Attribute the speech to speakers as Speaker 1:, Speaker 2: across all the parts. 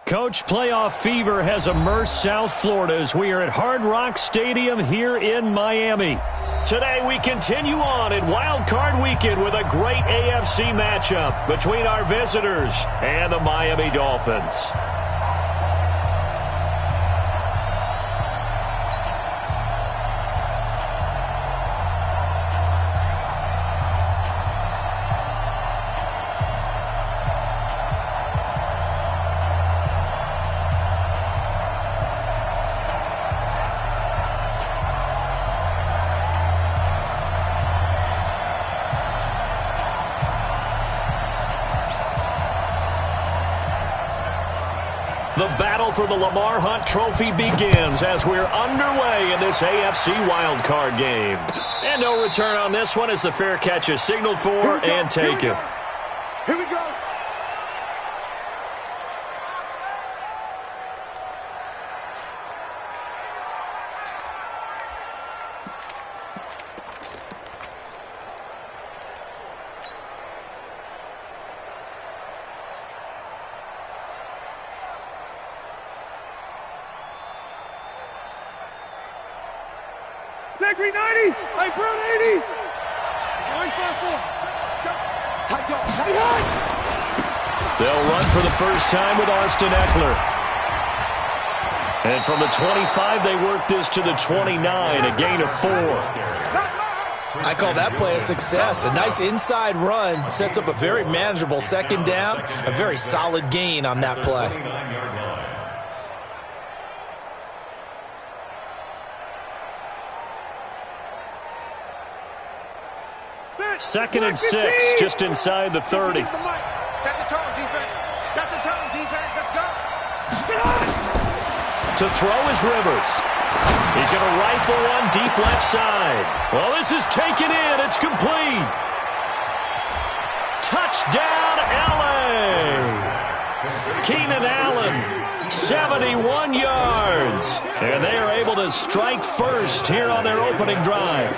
Speaker 1: Coach, playoff fever has immersed South Florida as we are at Hard Rock Stadium here in Miami. Today we continue on in Wild Card Weekend with a great AFC matchup between our visitors and the Miami Dolphins. The battle for the Lamar Hunt Trophy begins as we're underway in this AFC wildcard game. And no return on this one as the fair catch is signaled for and taken.
Speaker 2: Here we go. Green 90. Hey, Brown 80. 954. Tight go.
Speaker 1: They'll run for the first time with Austin Eckler. And from the 25, they work this to the 29, a gain of 4.
Speaker 3: I call that play a success. A nice inside run sets up a very manageable second down, a very solid gain on that play.
Speaker 1: Second and 6, just inside the 30.
Speaker 2: Set the tone, defense. Set the tone, defense. Let's go.
Speaker 1: To throw is Rivers. He's going to rifle one deep left side. Well, this is taken in. It's complete. Touchdown, L.A. Keenan Allen, 71 yards. And they are able to strike first here on their opening drive.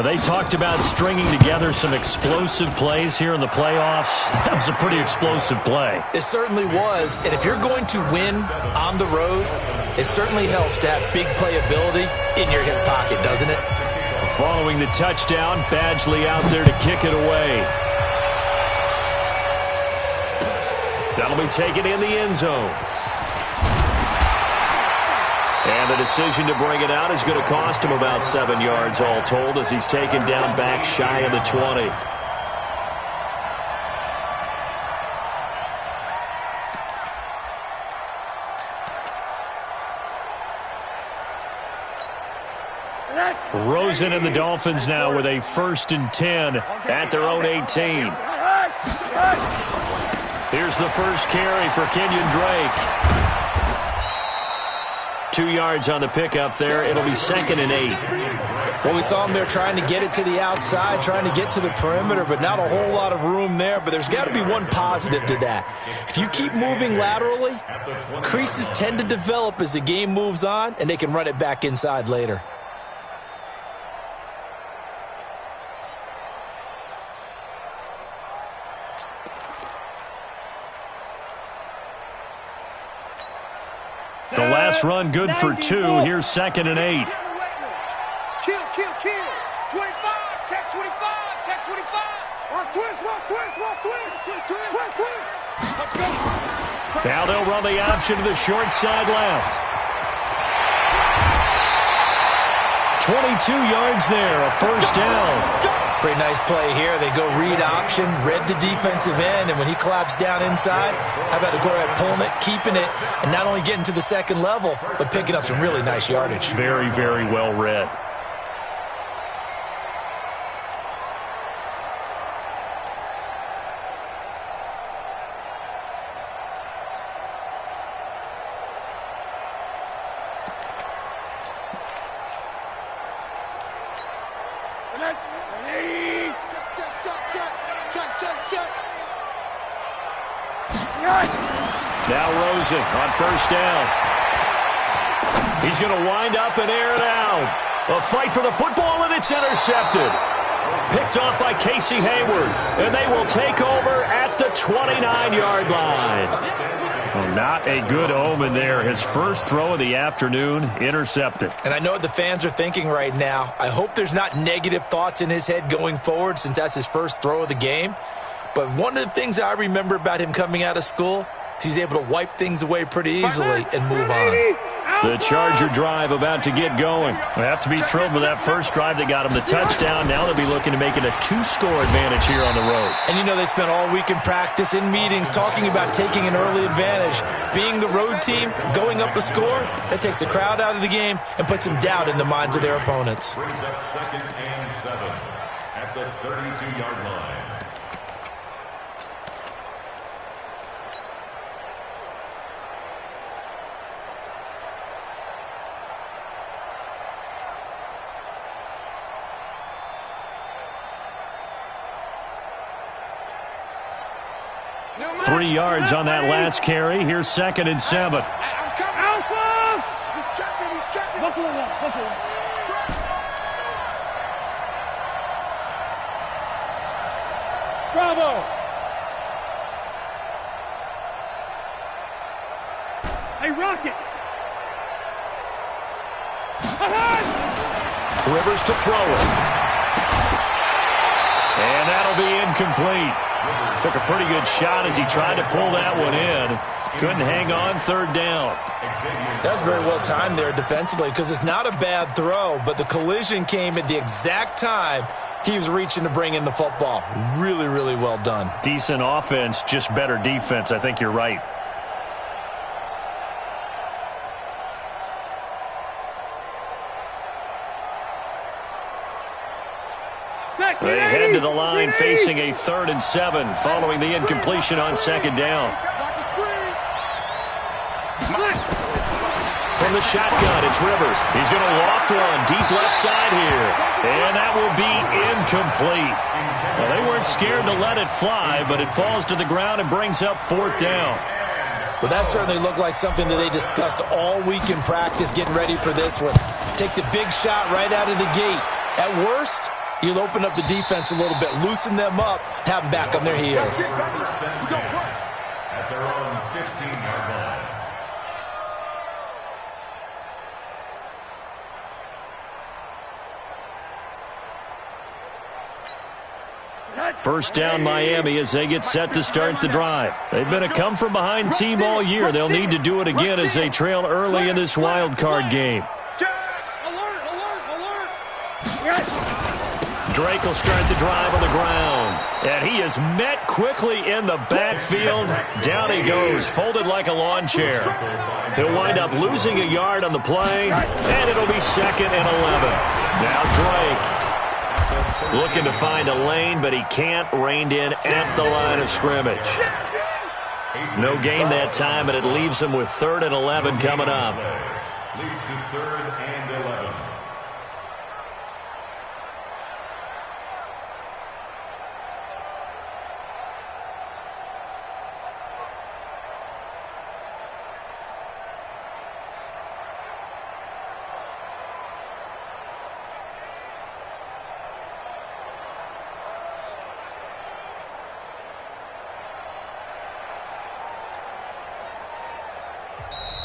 Speaker 1: They talked about stringing together some explosive plays here in the playoffs. That was a pretty explosive play.
Speaker 3: It certainly was. And if you're going to win on the road, it certainly helps to have big playability in your hip pocket, doesn't it?
Speaker 1: Following the touchdown, Badgley out there to kick it away. That'll be taken in the end zone. And the decision to bring it out is going to cost him about 7 yards all told as he's taken down back shy of the 20. Rosen and the Dolphins now with a 1st and 10 at their own 18. Here's the first carry for Kenyon Drake. 2 yards on the pickup there. It'll be 2nd and 8.
Speaker 3: Well, we saw him there trying to get it to the outside, trying to get to the perimeter, but not a whole lot of room there. But there's got to be one positive to that. If you keep moving laterally, creases tend to develop as the game moves on, and they can run it back inside later.
Speaker 1: The last run good for 2. Here's 2nd and 8.
Speaker 2: Kill. 25. Check 25. Check 25. Watch twist. Let's go.
Speaker 1: Now they'll run the option to the short side left. 22 yards there, a first down.
Speaker 3: Pretty nice play here. They go read option, read the defensive end, and when he collapsed down inside, how about the quarterback pulling it, keeping it, and not only getting to the second level, but picking up some really nice yardage.
Speaker 1: Very, very well read. Now Rosen on first down. He's going to wind up and air it out. A fight for the football, and it's intercepted. Picked off by Casey Hayward. And they will take over at the 29-yard line. Well, not a good omen there. His first throw of the afternoon intercepted.
Speaker 3: And I know what the fans are thinking right now. I hope there's not negative thoughts in his head going forward since that's his first throw of the game. But one of the things I remember about him coming out of school is he's able to wipe things away pretty easily and move on.
Speaker 1: The Charger drive about to get going. They have to be thrilled with that first drive that got them the touchdown. Now they'll be looking to make it a 2-score advantage here on the road.
Speaker 3: And you know they spent all week in practice, in meetings, talking about taking an early advantage. Being the road team, going up a score, that takes the crowd out of the game and puts some doubt in the minds of their opponents.
Speaker 4: Brings up 2nd and 7 at the 32-yard line.
Speaker 1: Three yards on that last carry. Here's 2nd and 7.
Speaker 2: Alpha! He's checking, he's checking. Bravo! Hey, Rocket!
Speaker 1: Rivers to throw it. And that'll be incomplete. Took a pretty good shot as he tried to pull that one in. Couldn't hang on 3rd down.
Speaker 3: That's very well timed there defensively because it's not a bad throw, but the collision came at the exact time he was reaching to bring in the football. Really, really well done.
Speaker 1: Decent offense, just better defense. I think you're right. They head to the line facing a 3rd and 7 following the incompletion on 2nd down. From the shotgun, it's Rivers. He's going to loft one deep left side here. And that will be incomplete. Well, they weren't scared to let it fly, but it falls to the ground and brings up 4th down.
Speaker 3: Well, that certainly looked like something that they discussed all week in practice getting ready for this one. Take the big shot right out of the gate. At worst, you'll open up the defense a little bit, loosen them up, have them back on their heels.
Speaker 4: At their own 15-yard line.
Speaker 1: First down Miami as they get set to start the drive. They've been a come-from-behind team all year. They'll need to do it again as they trail early in this wild card game. Drake will start the drive on the ground. And he is met quickly in the backfield. Down he goes, folded like a lawn chair. He'll wind up losing a yard on the play, and it'll be 2nd and 11. Now Drake looking to find a lane, but he can't. Reined in at the line of scrimmage. No gain that time, and it leaves him with 3rd and 11 coming up.
Speaker 4: Leads to 3rd and 11.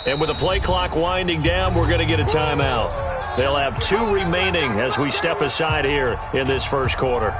Speaker 1: And with the play clock winding down, we're going to get a timeout. They'll have 2 remaining as we step aside here in this first quarter.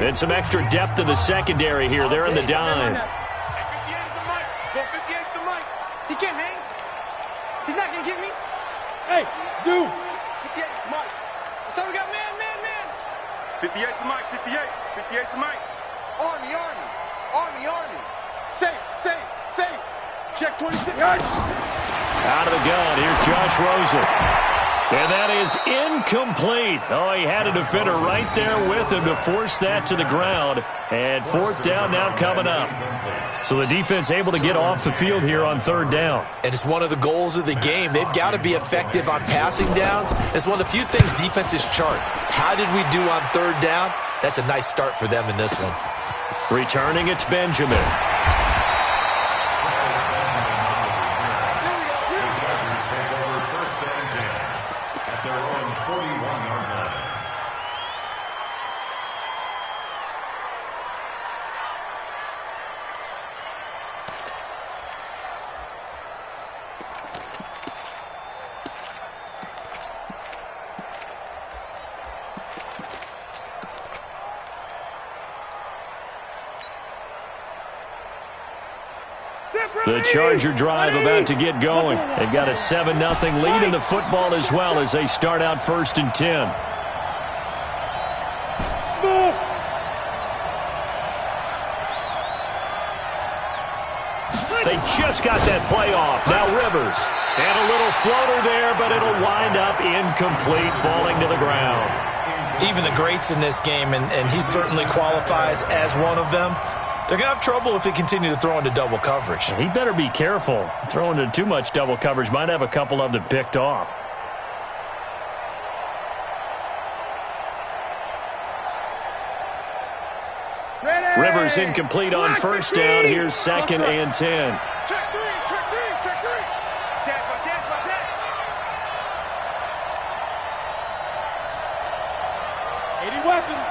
Speaker 1: And some extra depth in the secondary here. They're in the dime.
Speaker 2: 58's the mic. Go 58's the mic. He can't hang. He's not going to get me. Hey, Zoo. 58's the mic. So we got man. 58's the mic. 58's the mic. Army. Say. Check 26.
Speaker 1: Out of the gun. Here's Josh Rosen. And that is incomplete. Oh, he had a defender right there with him to force that to the ground. And fourth down now coming up. So the defense able to get off the field here on third down.
Speaker 3: And it's one of the goals of the game. They've got to be effective on passing downs. It's one of the few things defenses chart. How did we do on third down? That's a nice start for them in this one.
Speaker 1: Returning, it's Benjamin. The Charger drive about to get going. They've got a 7-0 lead in the football as well as they start out 1st and 10. They just got that play off. Now Rivers. And a little floater there, but it'll wind up incomplete, falling to the ground.
Speaker 3: Even the greats in this game, and he certainly qualifies as one of them, they're going to have trouble if they continue to throw into double coverage.
Speaker 1: He better be careful. Throwing into too much double coverage might have a couple of them picked off. Rivers incomplete on first down. Here's 2nd and 10.
Speaker 2: Check three. 80 weapons.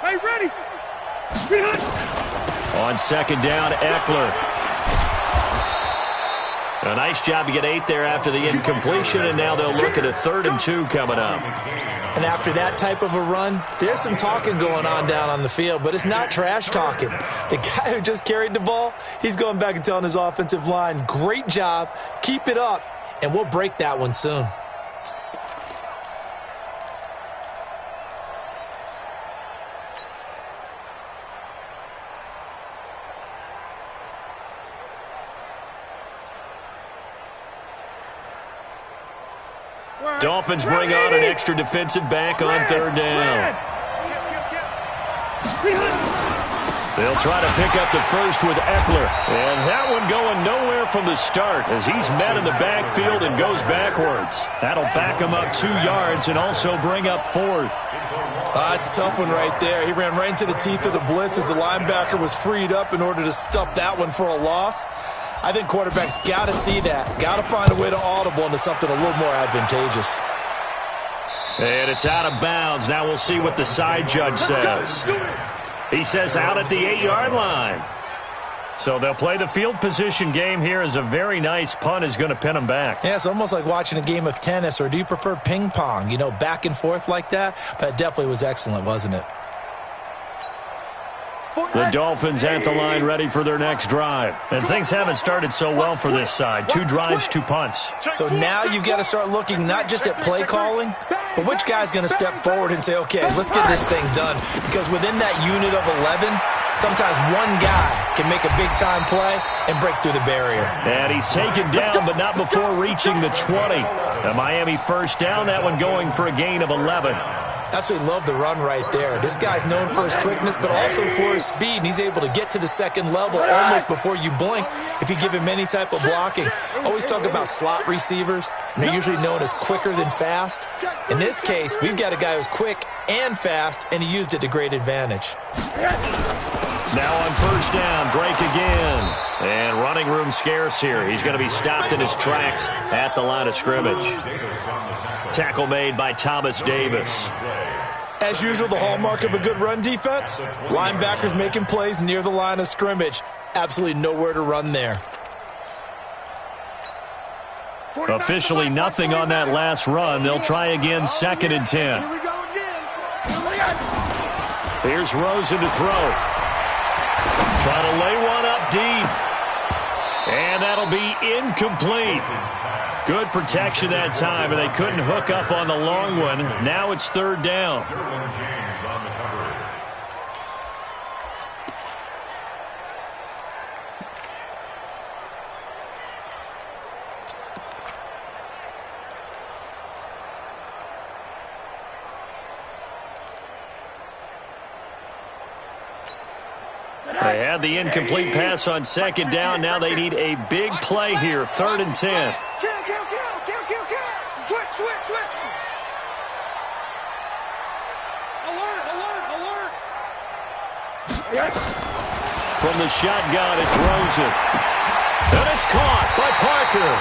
Speaker 2: Hey, ready.
Speaker 1: On 2nd down, Eckler. A nice job to get 8 there after the incompletion, and now they'll look at a 3rd and 2 coming up.
Speaker 3: And after that type of a run, there's some talking going on down on the field, but it's not trash talking. The guy who just carried the ball, he's going back and telling his offensive line, great job, keep it up, and we'll break that one soon.
Speaker 1: Dolphins bring on an extra defensive back on 3rd down. They'll try to pick up the first with Eckler. And that one going nowhere from the start as he's met in the backfield and goes backwards. That'll back him up 2 yards and also bring up 4th.
Speaker 3: That's a tough one right there. He ran right into the teeth of the blitz as the linebacker was freed up in order to stop that one for a loss. I think quarterbacks got to see that. Got to find a way to audible into something a little more advantageous.
Speaker 1: And it's out of bounds. Now we'll see what the side judge says. He says out at the 8-yard line. So they'll play the field position game here as a very nice punt is going to pin them back.
Speaker 3: Yeah, it's almost like watching a game of tennis, or do you prefer ping pong? You know, back and forth like that? But it definitely was excellent, wasn't it?
Speaker 1: The Dolphins at the line ready for their next drive. And things haven't started so well for this side. 2 drives, 2 punts.
Speaker 3: So now you've got to start looking not just at play calling, but which guy's going to step forward and say, okay, let's get this thing done. Because within that unit of 11, sometimes one guy can make a big-time play and break through the barrier.
Speaker 1: And he's taken down, but not before reaching the 20. The Miami first down, that one going for a gain of 11.
Speaker 3: Absolutely love the run right there. This guy's known for his quickness, but also for his speed. And he's able to get to the second level almost before you blink if you give him any type of blocking. Always talk about slot receivers, and they're usually known as quicker than fast. In this case, we've got a guy who's quick and fast, and he used it to great advantage.
Speaker 1: Now on first down, Drake again. And running room scarce here. He's going to be stopped in his tracks at the line of scrimmage. Tackle made by Thomas Davis.
Speaker 3: As usual, the hallmark of a good run defense, linebackers making plays near the line of scrimmage. Absolutely nowhere to run there.
Speaker 1: Officially nothing on that last run. They'll try again, 2nd and 10.
Speaker 2: Here we go again.
Speaker 1: Here's Rosen to throw. Trying to lay one up deep. And that'll be incomplete. Good protection that time, and they couldn't hook up on the long one. Now it's 3rd down. They had the incomplete pass on second down. Now they need a big play here, 3rd and 10.
Speaker 2: Kill. Switch. Alert.
Speaker 1: From the shotgun, it's Rosen. And it's caught by Parker.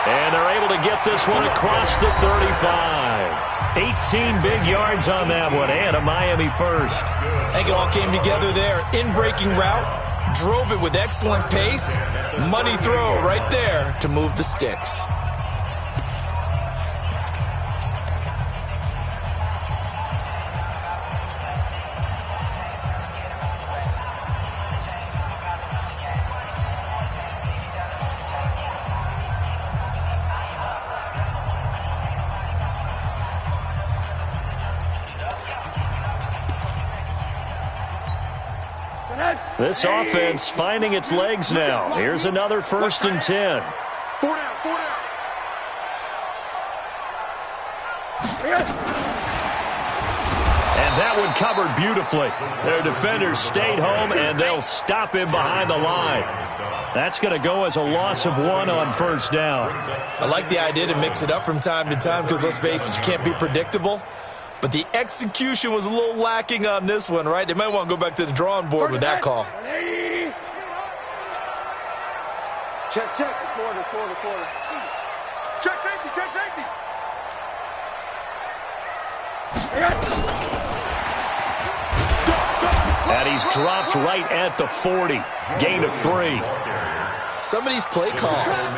Speaker 1: And they're able to get this one across the 35. 18 big yards on that one, and a Miami first.
Speaker 3: I think it all came together there. In-breaking route, drove it with excellent pace. Money throw right there to move the sticks.
Speaker 1: This offense finding its legs now. Here's another 1st and 10.
Speaker 2: 4 down.
Speaker 1: And that one covered beautifully. Their defenders stayed home, and they'll stop him behind the line. That's going to go as a loss of 1 on 1st down.
Speaker 3: I like the idea to mix it up from time to time because, let's face it, you can't be predictable. But the execution was a little lacking on this one, right? They might want to go back to the drawing board with that call.
Speaker 2: Check. Quarter. Check safety.
Speaker 1: And he's dropped right at the 40. Gain of 3.
Speaker 3: Some of these play calls,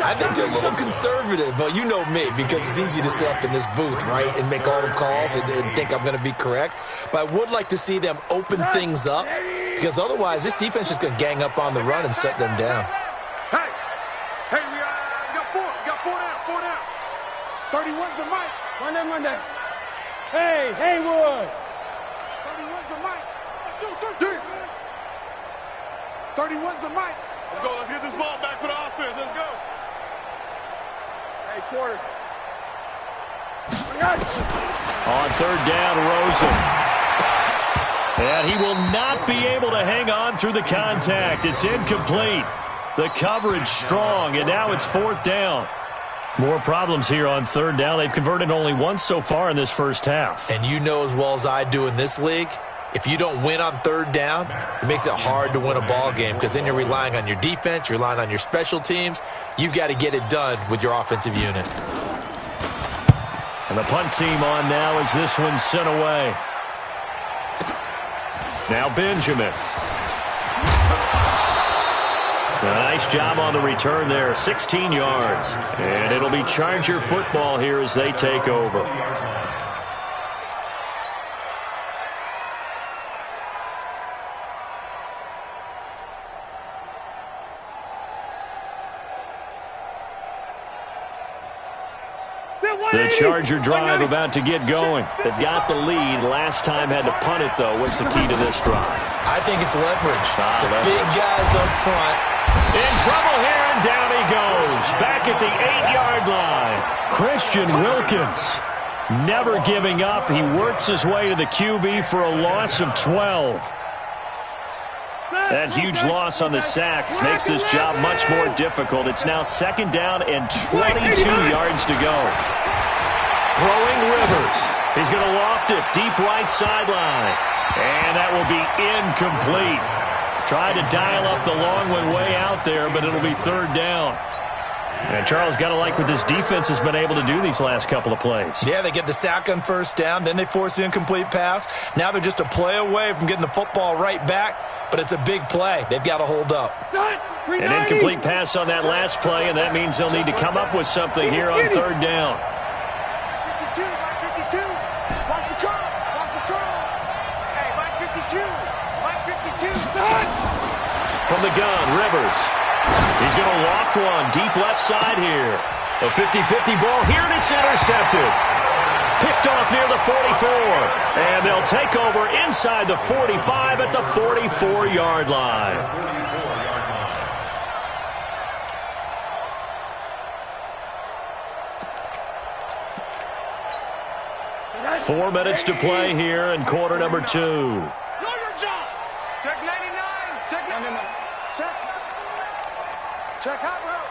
Speaker 3: I think they're a little conservative, but you know me, because it's easy to sit up in this booth, right, and make all the calls and think I'm going to be correct. But I would like to see them open things up, because otherwise this defense is going to gang up on the run and shut them down.
Speaker 2: Hey, we got 4 down. 31's the mic. Monday. Hey, Haywood. 31's the mic. 31's the mic. Let's go. Let's get this ball back for the offense. Let's go. Hey, quarter.
Speaker 1: On 3rd down, Rosen. And he will not be able to hang on through the contact. It's incomplete. The coverage strong, and now it's 4th down. More problems here on 3rd down. They've converted only once so far in this first half.
Speaker 3: And you know as well as I do in this league, if you don't win on 3rd down, it makes it hard to win a ball game because then you're relying on your defense, you're relying on your special teams. You've got to get it done with your offensive unit.
Speaker 1: And the punt team on now as this one's sent away. Now Benjamin. A nice job on the return there, 16 yards. And it'll be Charger football here as they take over. The Charger drive about to get going. They've got the lead. Last time had to punt it, though. What's the key to this drive?
Speaker 3: I think it's leverage. The big guys up front.
Speaker 1: In trouble here, and down he goes. Back at the 8-yard line. Christian Wilkins never giving up. He works his way to the QB for a loss of 12. That huge loss on the sack makes this job much more difficult. It's now 2nd down and 22 yards to go. Throwing Rivers. He's going to loft it deep right sideline. And that will be incomplete. Tried to dial up the long one way out there, but it'll be 3rd down. And Charles, got to like what this defense has been able to do these last couple of plays. Yeah, they get the sack on 1st down, then they force the incomplete pass. Now they're just a play away from getting the football right back, but it's a big play. They've got to hold up. An incomplete pass on that last play, and that means they'll need to come up with something here on 3rd down.
Speaker 2: 52. Watch the curl. Hey, Mike 52.
Speaker 1: From the gun, Rivers. He's going to loft one deep left side here. A 50-50 ball here, and it's intercepted. Picked off near the 44. And they'll take over inside the 45 at the 44-yard line. 4 minutes to play here in quarter number 2.
Speaker 2: Know your job. Check 99. Check hot route.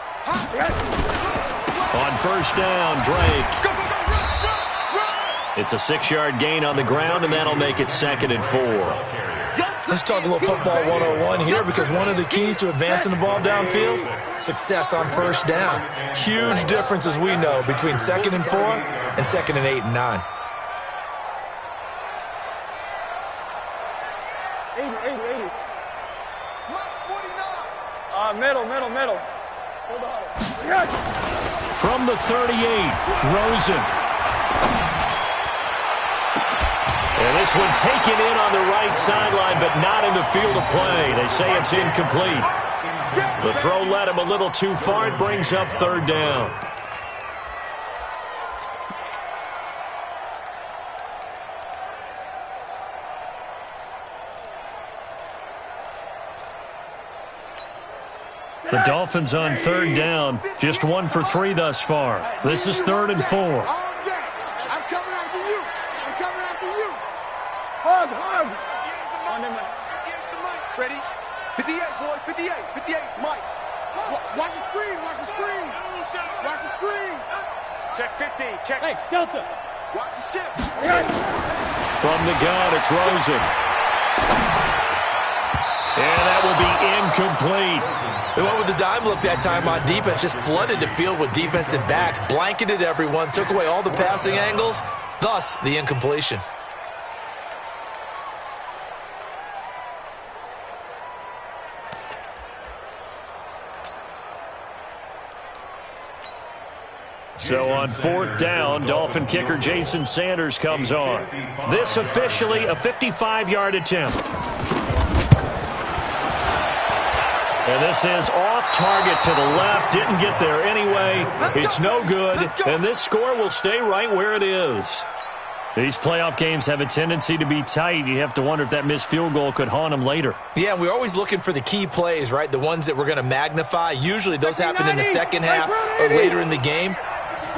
Speaker 1: On first down, Drake.
Speaker 2: Go, go, go, run.
Speaker 1: It's a 6-yard gain on the ground, and that'll make it 2nd and 4.
Speaker 3: Let's talk a little football 101 here, because one of the keys to advancing the ball downfield, success on first down. Huge difference, as we know, between 2nd and 4 and 2nd and 8 and 9.
Speaker 2: 80. Watch 49.
Speaker 5: Middle. Hold on.
Speaker 1: From the 38, Rosen. And this one taken in on the right sideline, but not in the field of play. They say it's incomplete. The throw led him a little too far. It brings up 3rd down. The Dolphins on 3rd down, just 1 for 3 thus far. This is 3rd and 4.
Speaker 2: I'm coming after you.
Speaker 5: Hug.
Speaker 2: Ready? 58, boys. 58, Mike. Watch the screen. Check 50. Check.
Speaker 5: Hey, Delta.
Speaker 2: Watch the shift.
Speaker 1: From the gun, it's Rosen. And that will be incomplete.
Speaker 3: They went with the dime look that time on defense, just flooded the field with defensive backs, blanketed everyone, took away all the passing angles, thus the incompletion.
Speaker 1: So on 4th down, Dolphin kicker Jason Sanders comes on. This officially a 55-yard attempt. And this is off target to the left. Didn't get there anyway. It's no good. And this score will stay right where it is. These playoff games have a tendency to be tight. You have to wonder if that missed field goal could haunt them later.
Speaker 3: Yeah, we're always looking for the key plays, right? The ones that we're going to magnify. Usually those happen in the second half or later in the game.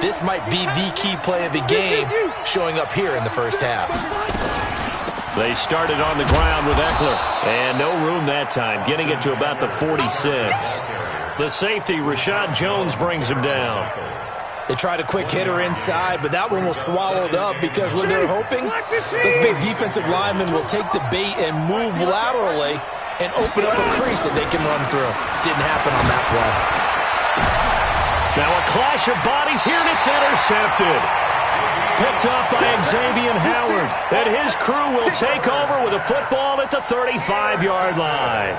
Speaker 3: This might be the key play of the game showing up here in the first half.
Speaker 1: They started on the ground with Eckler, and no room that time, getting it to about the 46. The safety, Rashad Jones, brings him down.
Speaker 3: They tried a quick hitter inside, but that one was swallowed up because when they're hoping, those big defensive linemen will take the bait and move laterally and open up a crease that they can run through. Didn't happen on that play.
Speaker 1: Now a clash of bodies here, and it's intercepted. Picked up by Xavier Howard, and his crew will take over with a football at the 35-yard line.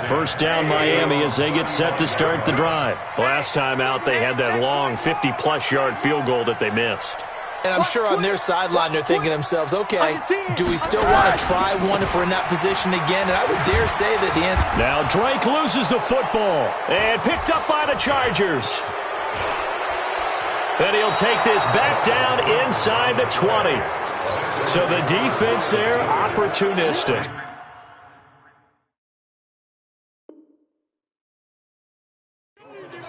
Speaker 1: First down Miami as they get set to start the drive. Last time out, they had that long 50-plus yard field goal that they missed.
Speaker 3: And I'm sure on their sideline they're thinking to themselves, okay, do we still want to try one if we're in that position again? And I would dare say that the answer...
Speaker 1: Now Drake loses the football and picked up by the Chargers. And he'll take this back down inside the 20. So the defense there, opportunistic.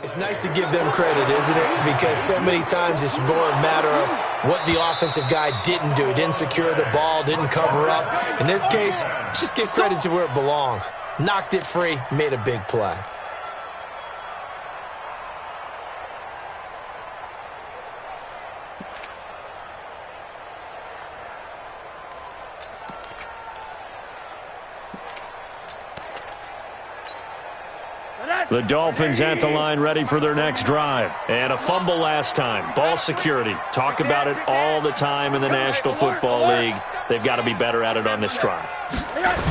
Speaker 3: It's nice to give them credit, isn't it? Because so many times it's more a matter of what the offensive guy didn't do. He didn't secure the ball, didn't cover up. In this case, just give credit to where it belongs. Knocked it free, made a big play.
Speaker 1: The Dolphins at the line ready for their next drive. And a fumble last time. Ball security. Talk about it all the time in the National Football League. They've got to be better at it on this drive.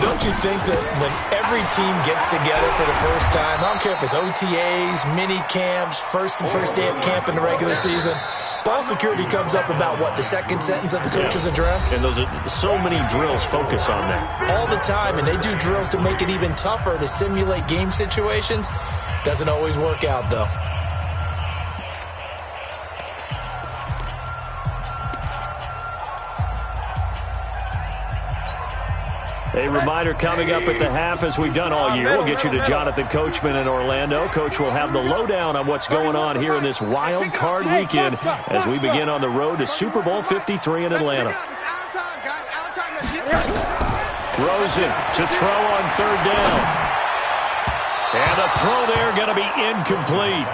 Speaker 3: Don't you think that when every team gets together for the first time, I don't care if it's OTAs, mini camps, first day of camp in the regular season, ball security comes up about, what, the second sentence of the coach's address?
Speaker 1: And those are so many drills focus on that.
Speaker 3: All the time, and they do drills to make it even tougher to simulate game situations. Doesn't always work out, though.
Speaker 1: A reminder coming up at the half, as we've done all year. We'll get you to Jonathan Coachman in Orlando. Coach will have the lowdown on what's going on here in this wild card weekend as we begin on the road to Super Bowl 53 in Atlanta. Rosen to throw on third down. And the throw there going to be incomplete.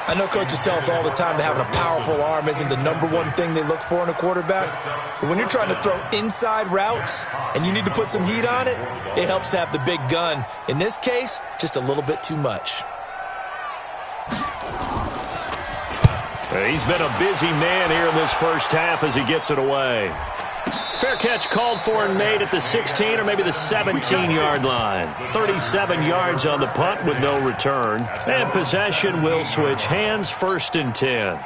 Speaker 3: I know coaches tell us all the time that having a powerful arm isn't the number one thing they look for in a quarterback. But when you're trying to throw inside routes and you need to put some heat on it, it helps to have the big gun. In this case, just a little bit too much.
Speaker 1: He's been a busy man here in this first half as he gets it away. Fair catch called for and made at the 16 or maybe the 17-yard line. 37 yards on the punt with no return. And possession will switch hands, 1st and 10.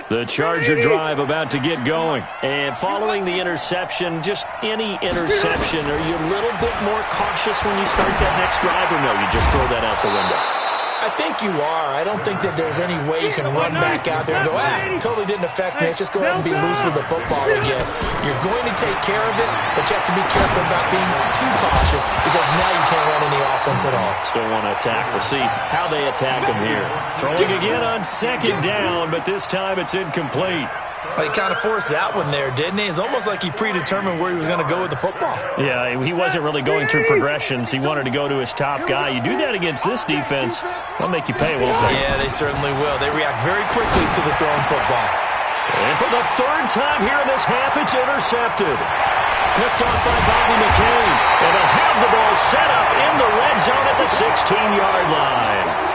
Speaker 1: The Charger drive about to get going. And following the interception, just any interception, are you a little bit more cautious when you start that next drive, or no, you just throw that out the window?
Speaker 3: I think you are. I don't think that there's any way you can run back out there and go, totally didn't affect me. Let's just go ahead and be loose with the football again. You're going to take care of it, but you have to be careful about being too cautious because now you can't run any offense at all.
Speaker 1: Still want to attack. We'll see how they attack him here. Throwing again on 2nd down, but this time it's incomplete.
Speaker 3: He kind of forced that one there, didn't he? It's almost like he predetermined where he was going to go with the football.
Speaker 1: Yeah, he wasn't really going through progressions. He wanted to go to his top guy. You do that against this defense, they'll make you pay, won't they?
Speaker 3: Yeah, they certainly will. They react very quickly to the thrown football.
Speaker 1: And for the 3rd time here in this half, it's intercepted. Picked off by Bobby McCain. And they'll have the ball set up in the red zone at the 16-yard line.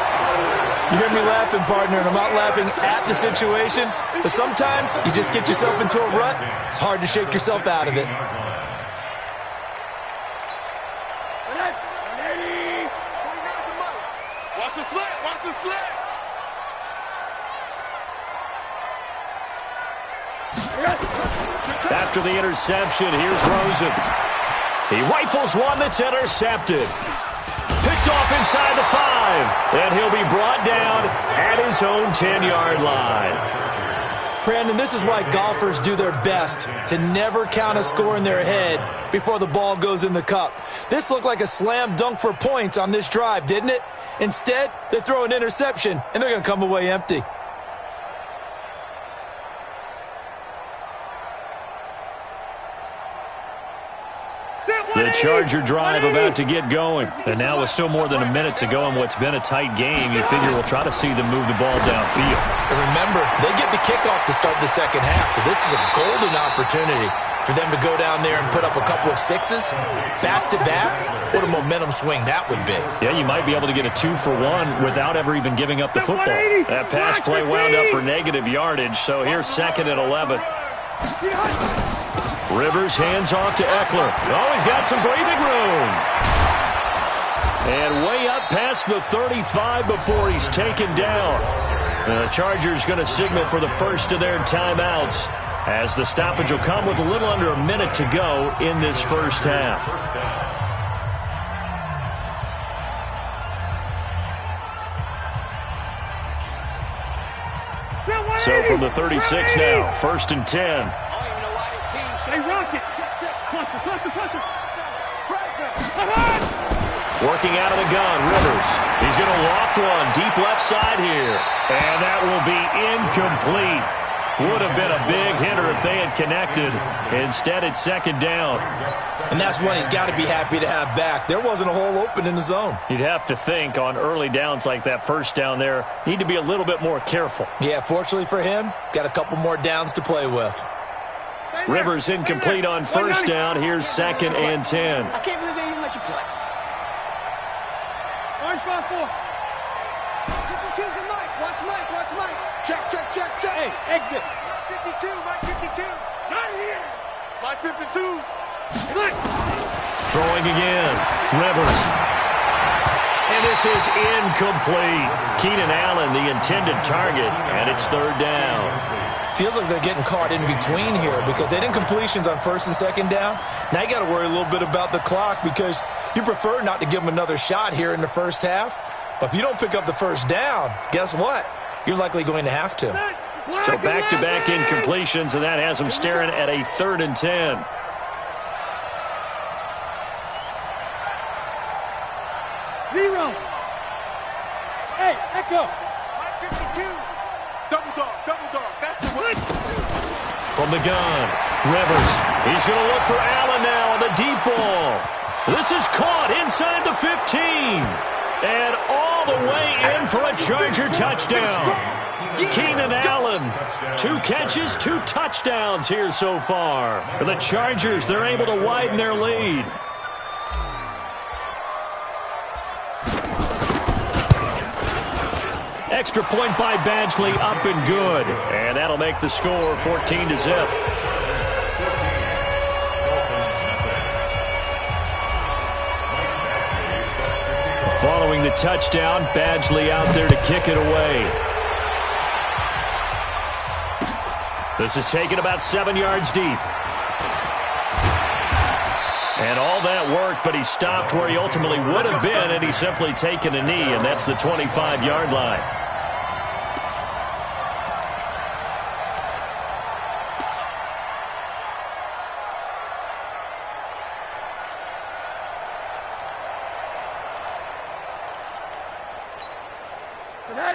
Speaker 3: You hear me laughing, partner, and I'm not laughing at the situation, but sometimes you just get yourself into a rut. It's hard to shake yourself out of it.
Speaker 2: Watch the slant, watch the slant.
Speaker 1: After the interception, here's Rosen. He rifles one that's intercepted. Picked off inside the 5, and he'll be brought down at his own 10-yard line.
Speaker 3: Brandon, this is why golfers do their best to never count a score in their head before the ball goes in the cup. This looked like a slam dunk for points on this drive, didn't it? Instead, they throw an interception, and they're going to come away empty.
Speaker 1: The Charger drive about to get going. And now with still more than a minute to go in what's been a tight game, you figure we'll try to see them move the ball downfield.
Speaker 3: And remember, they get the kickoff to start the second half, so this is a golden opportunity for them to go down there and put up a couple of 6s back-to-back. What a momentum swing that would be.
Speaker 1: Yeah, you might be able to get a 2-for-1 without ever even giving up the football. That pass play wound up for negative yardage, so here's 2nd and 11. Rivers hands off to Eckler. Oh, he's got some breathing room. And way up past the 35 before he's taken down. The Chargers going to signal for the first of their timeouts as the stoppage will come with a little under a minute to go in this first half. So from the 36 now, 1st and 10.
Speaker 5: Hey, Rocket! Cluster!
Speaker 1: Working out of the gun, Rivers. He's going to loft one deep left side here. And that will be incomplete. Would have been a big hitter if they had connected. Instead, it's 2nd down.
Speaker 3: And that's one he's got to be happy to have back. There wasn't a hole open in the zone.
Speaker 1: You'd have to think on early downs like that first down there, need to be a little bit more careful.
Speaker 3: Yeah, fortunately for him, got a couple more downs to play with.
Speaker 1: Rivers incomplete on 1st down. Here's 2nd and 10.
Speaker 2: I can't believe they even let you play.
Speaker 5: Orange 5-4.
Speaker 2: 52's the Mike. Watch Mike. Check.
Speaker 5: Hey, exit.
Speaker 2: 52, Mike 52. Not here. Mike 52.
Speaker 5: Mike.
Speaker 1: Throwing again. Rivers. And this is incomplete. Keenan Allen, the intended target, and it's 3rd down.
Speaker 3: Feels like they're getting caught in between here because they didn't completions on 1st and 2nd down. Now you got to worry a little bit about the clock because you prefer not to give them another shot here in the first half. But if you don't pick up the 1st down, guess what? You're likely going to have to.
Speaker 1: So back-to-back incompletions, and that has them staring at a 3rd and 10.
Speaker 5: Zero. Hey, Echo.
Speaker 2: Mike 52. Double dog.
Speaker 1: from the gun. Rivers, he's going to look for Allen now on the deep ball. This is caught inside the 15. And all the way in for a Charger touchdown. Keenan Allen, 2 catches, 2 touchdowns here so far. For the Chargers, they're able to widen their lead. Extra point by Badgley, up and good. And that'll make the score 14-0. Following the touchdown, Badgley out there to kick it away. This is taken about 7 yards deep. And all that work, but he stopped where he ultimately would have been, and he's simply taken a knee, and that's the 25-yard line.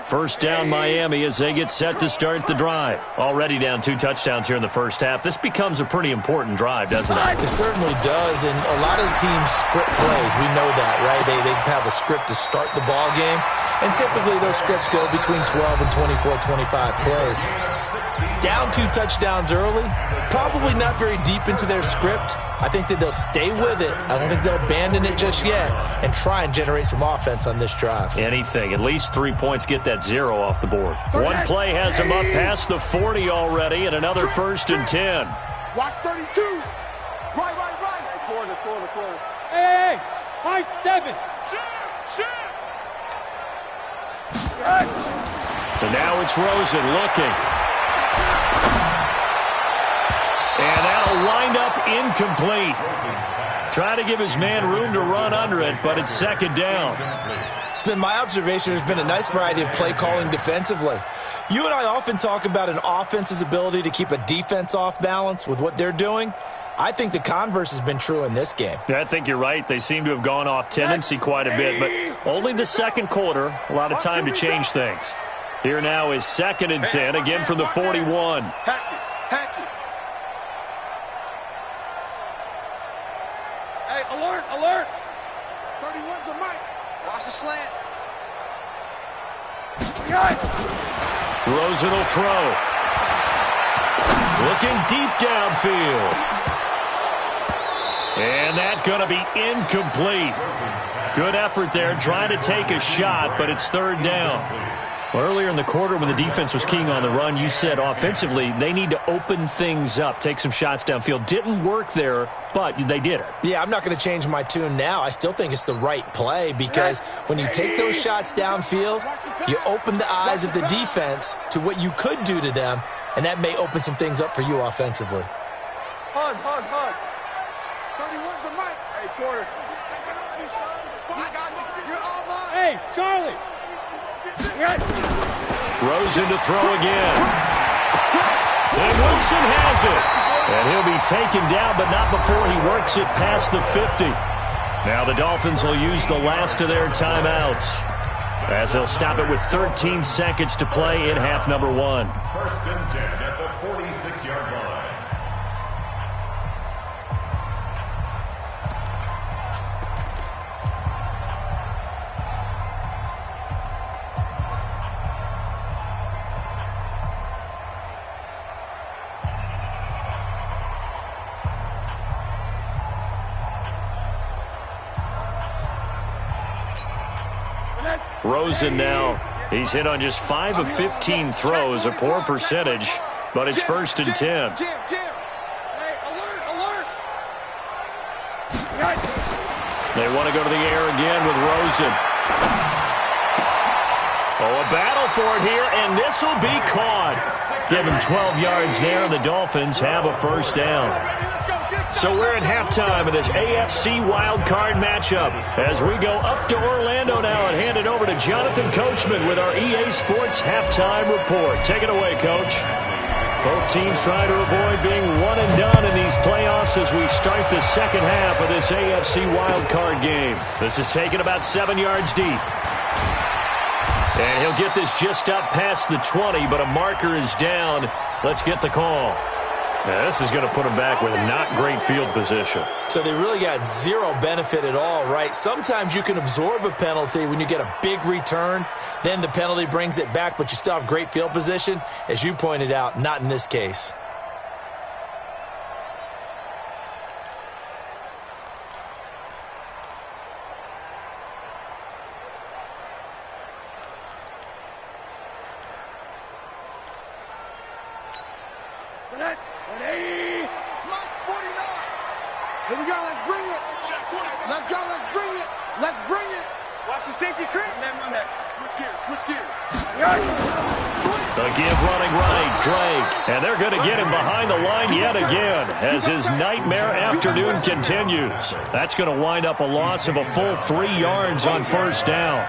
Speaker 1: First down Miami as they get set to start the drive. Already down 2 touchdowns here in the first half. This becomes a pretty important drive, doesn't it?
Speaker 3: It certainly does, and a lot of the teams script plays. We know that, right? They have a script to start the ball game, and typically those scripts go between 12 and 24, 25 plays. Down 2 touchdowns early, probably not very deep into their script. I think that they'll stay with it. I don't think they'll abandon it just yet and try and generate some offense on this drive.
Speaker 1: Anything. At least 3 points get that 0 off the board. One play has them up past the 40 already, and another 1st and 10.
Speaker 2: Watch 32. Right. Corner.
Speaker 5: Hey, high 7.
Speaker 1: So now it's Rosen looking. And that'll wind up incomplete. Trying to give his man room to run under it, but it's 2nd down.
Speaker 3: It's been my observation there's been a nice variety of play calling defensively. You and I often talk about an offense's ability to keep a defense off balance with what they're doing. I think the converse has been true in this game.
Speaker 1: Yeah, I think you're right. They seem to have gone off tendency quite a bit, but only the 2nd quarter, a lot of time to change things. Here now is 2nd and 10, again from the 41.
Speaker 2: Hatchet. Hey, alert. 31's the mic. Watch the slant.
Speaker 1: Rosen will throw. Looking deep downfield. And that's going to be incomplete. Good effort there, trying to take a shot, but it's 3rd down. Well, earlier in the quarter when the defense was keying on the run, you said offensively they need to open things up, take some shots downfield. Didn't work there, but they did it.
Speaker 3: Yeah, I'm not going to change my tune now. I still think it's the right play because when you take those shots downfield, you open the eyes of the defense to what you could do to them, and that may open some things up for you offensively.
Speaker 2: Hug. 31's the mic. Hey, corner. I got you. You're all mine.
Speaker 5: Hey, Charlie.
Speaker 1: Rosen to throw again. And Wilson has it. And he'll be taken down, but not before he works it past the 50. Now the Dolphins will use the last of their timeouts as they'll stop it with 13 seconds to play in half number 1.
Speaker 4: 1st and 10 at the 46-yard line.
Speaker 1: Rosen now, he's hit on just 5 of 15 throws, a poor percentage, but it's 1st and 10.
Speaker 2: Hey, alert.
Speaker 1: They want to go to the air again with Rosen. Oh, a battle for it here, and this will be caught. Give him 12 yards there, and the Dolphins have a 1st down. So we're at halftime of this AFC wildcard matchup as we go up to Orlando now and hand it over to Jonathan Coachman with our EA Sports halftime report. Take it away, Coach. Both teams try to avoid being one and done in these playoffs as we start the 2nd half of this AFC wildcard game. This is taken about 7 yards deep. And he'll get this just up past the 20, but a marker is down. Let's get the call. Now, this is going to put them back with not great field position.
Speaker 3: So they really got zero benefit at all, right? Sometimes you can absorb a penalty when you get a big return, then the penalty brings it back, but you still have great field position. As you pointed out, not in this case.
Speaker 2: Here we go, let's bring it. Let's go, let's bring it. Let's bring it. Watch the safety creep. Switch gears.
Speaker 1: The give running right, Drake. And they're going to get him behind the line yet again as his nightmare afternoon continues. That's going to wind up a loss of a full 3 yards on first down.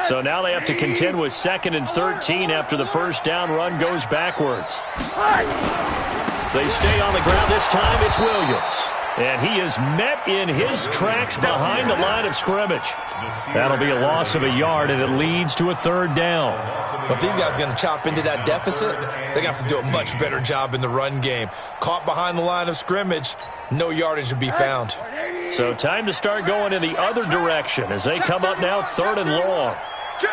Speaker 1: So now they have to contend with 2nd and 13 after the first down run goes backwards. They stay on the ground. This time it's Williams. And he is met in his tracks behind the line of scrimmage. That'll be a loss of a yard, and it leads to a 3rd down.
Speaker 3: But these guys are going to chop into that deficit. They're going to have to do a much better job in the run game. Caught behind the line of scrimmage, no yardage to be found.
Speaker 1: So time to start going in the other direction as they come up now 3rd and long.
Speaker 2: Check.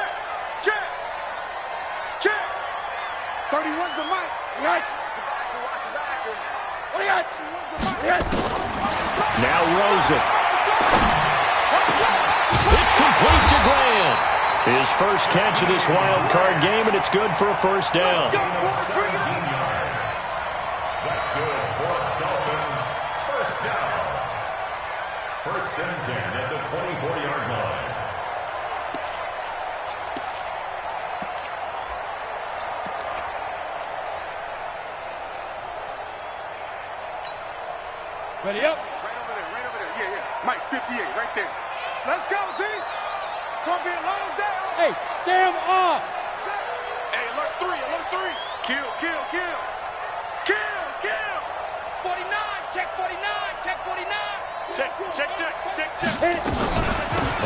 Speaker 2: 31's the mic. Right. What do you got?
Speaker 1: Now Rosen. It's complete to Graham. His first catch of this wild card game, and it's good for a first down.
Speaker 4: 13 yards. That's good for Dolphins. First down. 1st and 10 at the 24-yard line.
Speaker 5: Ready up.
Speaker 2: Right over there. Yeah. Mike, 58, right there. Let's go, D. It's going to be a long day.
Speaker 5: Hey, Sam off.
Speaker 2: Hey, alert 3. Kill.
Speaker 5: 49, check 49.
Speaker 2: Check.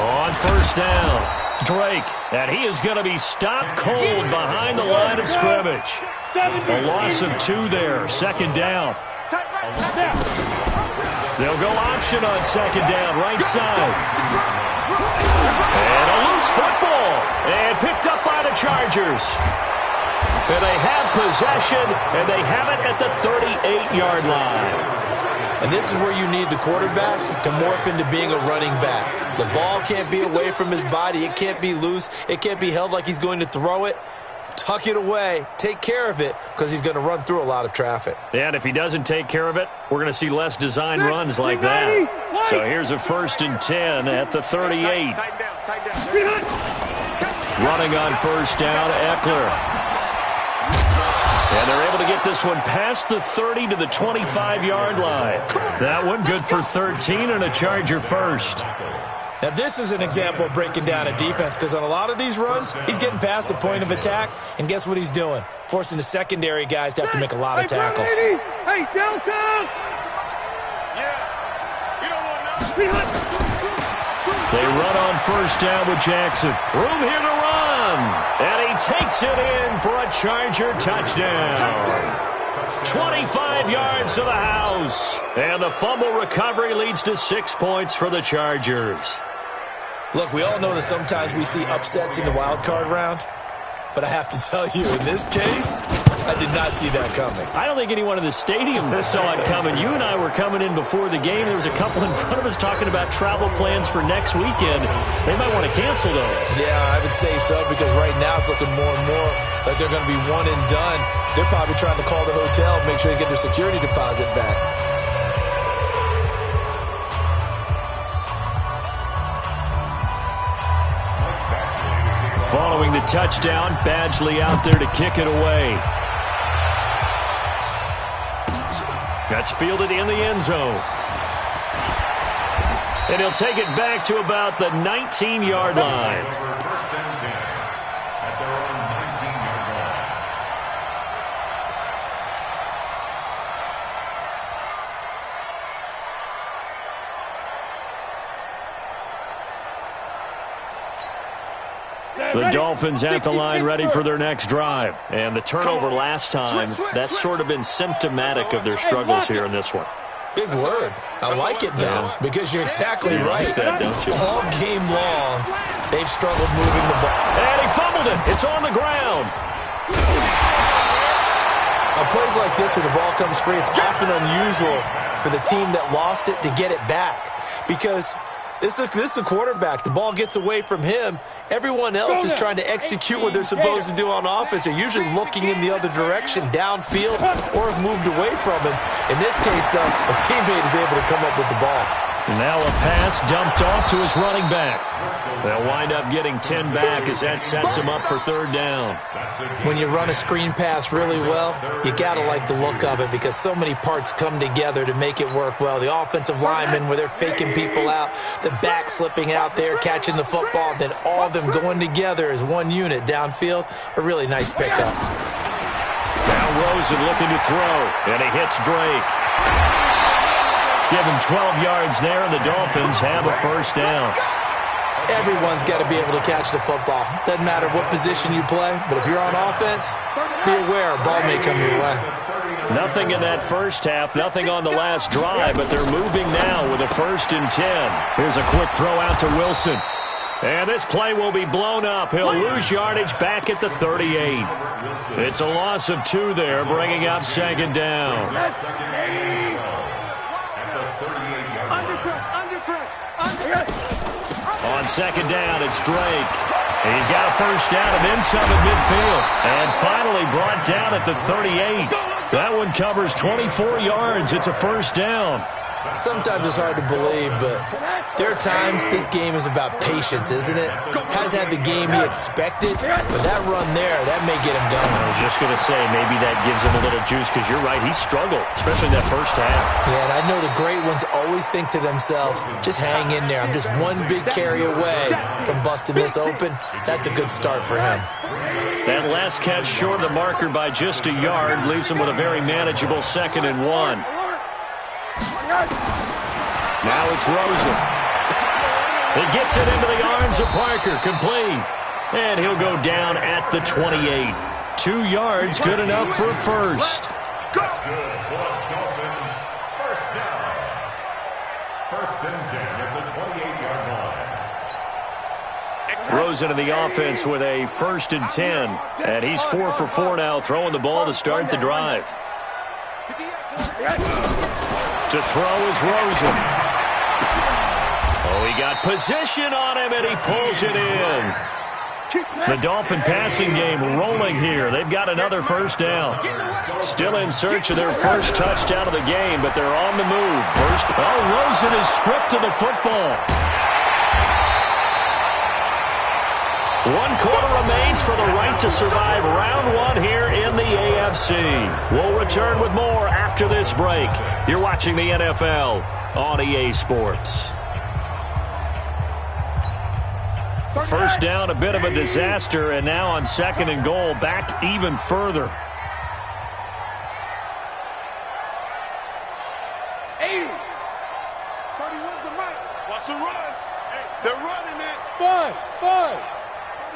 Speaker 1: On first down, Drake. And he is going to be stopped cold behind the line of scrimmage. A loss of 2 there. 2nd down.
Speaker 2: Tight right.
Speaker 1: They'll go option on 2nd down, right side. And a loose football. And picked up by the Chargers. And they have possession, and they have it at the 38-yard line.
Speaker 3: And this is where you need the quarterback to morph into being a running back. The ball can't be away from his body. It can't be loose. It can't be held like he's going to throw it. Tuck it away. Take care of it because he's going to run through a lot of traffic.
Speaker 1: And if he doesn't take care of it, we're going to see less design runs like that. So here's a 1st and 10 at the 38.
Speaker 2: Tight down.
Speaker 1: Running on first down, Eckler. And they're able to get this one past the 30 to the 25-yard line. That one good for 13 and a Charger first.
Speaker 3: Now, this is an example of breaking down a defense because on a lot of these runs, he's getting past the point of attack, and guess what he's doing? Forcing the secondary guys to have to make a lot of tackles.
Speaker 5: Hey, Delta!
Speaker 2: Yeah. You don't want nothing.
Speaker 1: They run on first down with Jackson. Room here to run. And he takes it in for a Charger touchdown. 25 yards to the house. And the fumble recovery leads to 6 points for the Chargers.
Speaker 3: Look, we all know that sometimes we see upsets in the wild card round. But I have to tell you, in this case, I did not see that coming.
Speaker 1: I don't think anyone in the stadium saw it coming. You and I were coming in before the game. There was a couple in front of us talking about travel plans for next weekend. They might want to cancel those.
Speaker 3: Yeah, I would say so because right now it's looking more and more like they're going to be one and done. They're probably trying to call the hotel, make sure they get their security deposit back.
Speaker 1: Following the touchdown, Badgley out there to kick it away. That's fielded in the end zone. And he'll take it back to about the 19-yard line.
Speaker 4: First and 10 at their own 19-yard line.
Speaker 1: The Dolphins at the line ready for their next drive. And the turnover last time, that's sort of been symptomatic of their struggles here in this one.
Speaker 3: Big word. I like it, though, because you're exactly right.
Speaker 1: Like that, don't you?
Speaker 3: All game long, they've struggled moving the ball.
Speaker 1: And he fumbled it. It's on the ground.
Speaker 3: On plays like this where the ball comes free, it's often unusual for the team that lost it to get it back because this is the quarterback. The ball gets away from him. Everyone else is trying to execute what they're supposed to do on offense. They're usually looking in the other direction, downfield, or have moved away from him. In this case, though, a teammate is able to come up with the ball.
Speaker 1: Now a pass dumped off to his running back. They'll wind up getting 10 back as that sets him up for third down.
Speaker 3: When you run a screen pass really well, you got to like the look of it because so many parts come together to make it work well. The offensive linemen where they're faking people out, the back slipping out there, catching the football, then all of them going together as one unit downfield. A really nice pickup.
Speaker 1: Now Rosen looking to throw, and he hits Drake. Give him 12 yards there, and the Dolphins have a first down.
Speaker 3: Everyone's got to be able to catch the football. Doesn't matter what position you play, but if you're on offense, be aware a ball may come your way.
Speaker 1: Nothing in that first half, nothing on the last drive, but they're moving now with a 1st and 10. Here's a quick throw out to Wilson. And this play will be blown up. He'll lose yardage back at the 38. It's a loss of 2 there, bringing up 2nd down. On 2nd down, it's Drake. He's got a first down and then some at midfield. And finally brought down at the 38. That one covers 24 yards. It's a first down.
Speaker 3: Sometimes it's hard to believe, but there are times this game is about patience, isn't it? Hasn't had the game he expected, but that run there, that may get him going.
Speaker 1: I was just going to say, maybe that gives him a little juice, because you're right, he struggled, especially in that first half.
Speaker 3: Yeah, and I know the great ones always think to themselves, just hang in there. I'm just one big carry away from busting this open. That's a good start for him.
Speaker 1: That last catch short of the marker by just a yard leaves him with a very manageable 2nd and 1. Now it's Rosen. He gets it into the arms of Parker, complete. And he'll go down at the 28. 2 yards, good enough for a first.
Speaker 4: That's good for the Dolphins. First down. 1st and 10 at the 28-yard line.
Speaker 1: Rosen in the offense with a 1st and 10. And he's 4 for 4 now, throwing the ball to start the drive. To throw is Rosen. Oh, he got position on him, and he pulls it in. The Dolphin passing game rolling here. They've got another first down. Still in search of their first touchdown of the game, but they're on the move. Rosen is stripped of the football. 1 quarter remains for the right to survive round 1 here in the AFC. We'll return with more after this break. You're watching the NFL on EA Sports. First down, a bit of a disaster, and now on 2nd and goal, back even further.
Speaker 2: Watch the run. They're running, man.
Speaker 5: Buzz.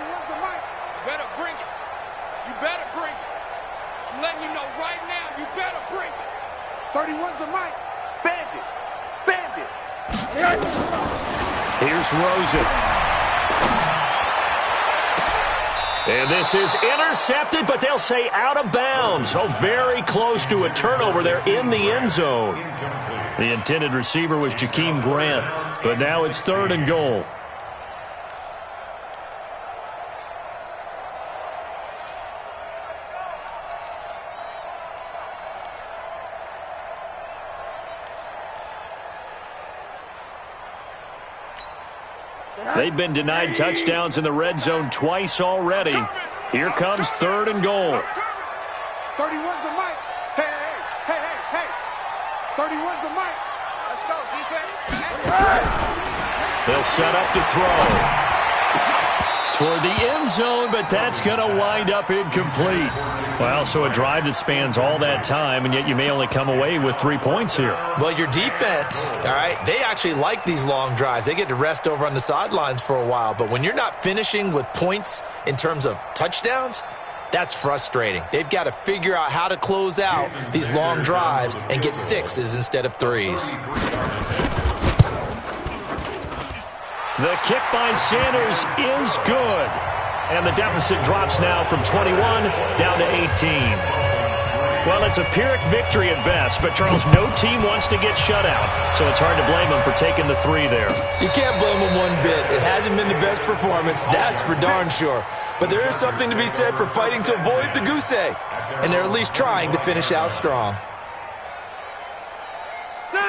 Speaker 2: Where's the mic?
Speaker 5: You better bring it. You better bring it. I'm letting you know right now, you better bring it.
Speaker 2: 31's the mic. Bandit.
Speaker 1: Here's Rosen. And this is intercepted, but they'll say out of bounds. Oh, very close to a turnover there in the end zone. The intended receiver was Jakeem Grant, but now it's 3rd and goal. They've been denied touchdowns in the red zone twice already. Here comes 3rd and goal.
Speaker 2: 31's the mic. Hey. 31's the mic. Let's go, defense.
Speaker 1: They'll set up to throw. toward the end zone, but that's going to wind up incomplete. Well, so a drive that spans all that time, and yet you may only come away with 3 points here.
Speaker 3: Well, your defense, all right, they actually like these long drives. They get to rest over on the sidelines for a while, but when you're not finishing with points in terms of touchdowns, that's frustrating. They've got to figure out how to close out these long drives and get 6s instead of 3s.
Speaker 1: The kick by Sanders is good. And the deficit drops now from 21 down to 18. Well, it's a Pyrrhic victory at best, but Charles, no team wants to get shut out, so it's hard to blame them for taking the 3 there.
Speaker 3: You can't blame them one bit. It hasn't been the best performance, that's for darn sure. But there is something to be said for fighting to avoid the goose egg, and they're at least trying to finish out strong.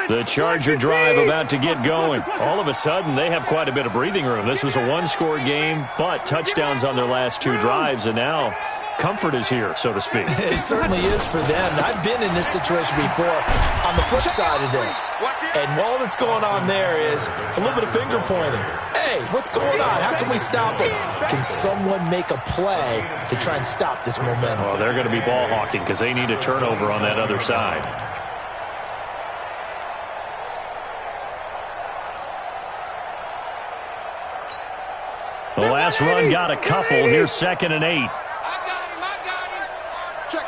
Speaker 1: The Charger drive about to get going. All of a sudden, they have quite a bit of breathing room. This was a one-score game, but touchdowns on their last 2 drives, and now comfort is here, so to speak.
Speaker 3: It certainly is for them. I've been in this situation before on the flip side of this. And all that's going on there is a little bit of finger pointing. Hey, what's going on? How can we stop it? Can someone make a play to try and stop this momentum?
Speaker 1: Well, they're going to be ball hawking because they need a turnover on that other side. The last run got a couple. Here's 2nd and 8.
Speaker 5: I got him. Check.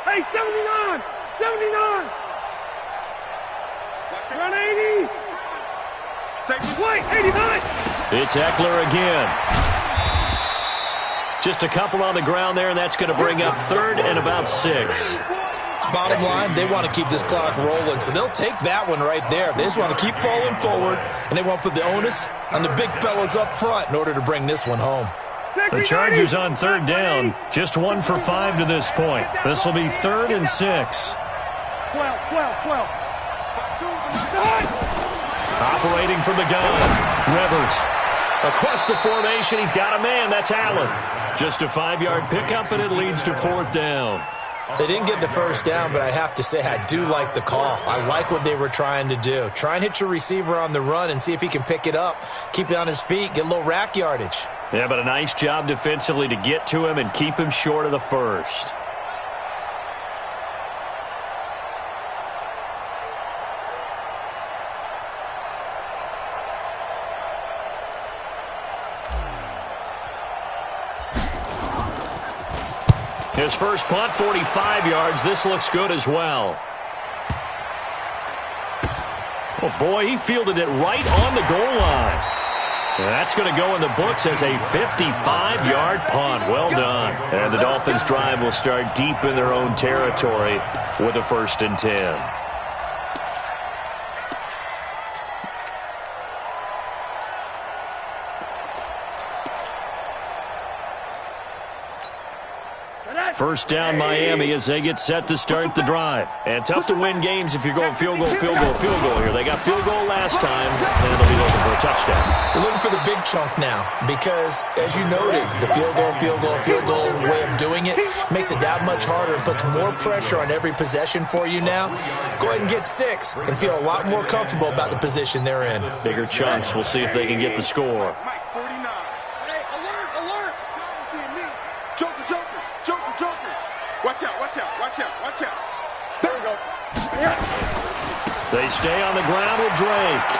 Speaker 5: Hey, 79. Run 80. Wait, 89.
Speaker 1: It's Eckler again. Just a couple on the ground there, and that's going to bring up 3rd and about 6.
Speaker 3: Bottom line, they want to keep this clock rolling, so they'll take that one right there. They just want to keep falling forward, and they want to put the onus on the big fellas up front in order to bring this one home.
Speaker 1: The Chargers on 3rd down, just 1 for 5 to this point. This will be 3rd and 6.
Speaker 5: 12.
Speaker 1: Operating from the gun, Rivers. Across the formation, he's got a man. That's Allen. Just a 5-yard pickup, and it leads to 4th down.
Speaker 3: They didn't get the first down, but I have to say I do like the call. I like what they were trying to do. Try and hit your receiver on the run and see if he can pick it up, keep it on his feet, get a little rack yardage.
Speaker 1: Yeah, but a nice job defensively to get to him and keep him short of the first. His first punt, 45 yards. This looks good as well. Oh, boy, he fielded it right on the goal line. And that's going to go in the books as a 55-yard punt. Well done. And the Dolphins' drive will start deep in their own territory with a 1st and 10. First down, Miami, as they get set to start the drive. And tough to win games if you're going field goal here. They got field goal last time, and they'll be looking for a touchdown.
Speaker 3: They're looking for the big chunk now because, as you noted, the field goal way of doing it makes it that much harder and puts more pressure on every possession for you now. Go ahead and get 6 and feel a lot more comfortable about the position they're in.
Speaker 1: Bigger chunks. We'll see if they can get the score.
Speaker 2: Watch out. There we go.
Speaker 1: They stay on the ground with Drake.